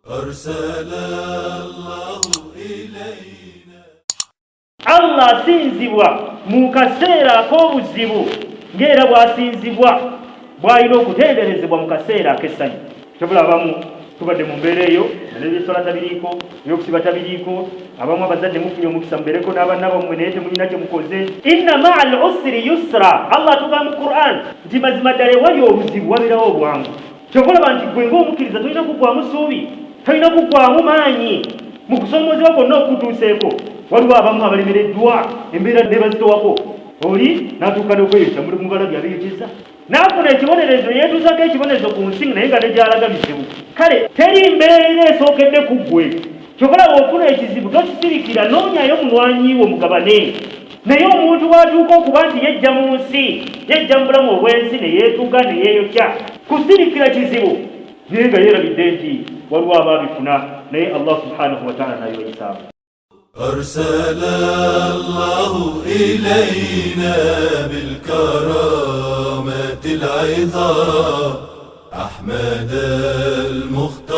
أرسل الله إلينا. Allah asinzibwa mu kaseera ak'obuzibu ng'era bw'asinzibwa bw'alina okutenderezebwa mu kaseera ak'essanyu. Kyobula abamu tubadde mu mbeera eyo n'ebyesola tabiriiko, ebyokusiba tabiriiko, abamu abazadde mufunye omukisa mubeereko n'abaana bammwe naye temulina kye mukoze. Inna ma'a al-usri yusra. Allah atugamba mu Qur'an nti mazima ddala ewali obuzibu wabeerawo obwangu. Kyova olaba nti gwe ng'omukkiriza tolina kuggwaamu ssuubi, tolina kuggwaamu maanyi mu kusoomozebwa kwonna okutuuseeko. Waliwo abamu abalemereddwa embeera ne bazitowako, oli n'atuuka n'okweyokya mu balabye abeeyokeza n'afuna ekibonerezo, yeetuusako ekibonerezo ku nsi naye nga ne gy'alaga bizibu. Kale teri mbeera esookedde ku ggwe. Kyova olaba ofuna ekizibu tokisirikira, noonyayo munywanyiwo mugabane. Naye omuntu bw'atuuka okuba nti yejja mu nsi, yejja mu bulamu obw'ensi ne yeetuuka ne yeeyokya, kusirikira kizibu naye nga yeerabidde nti waliwo abaabifuna, naye Allah subhanahu wa ta'ala nayo yisaabu. أرسل الله إلينا بالكرامة العظام أحمد المختار.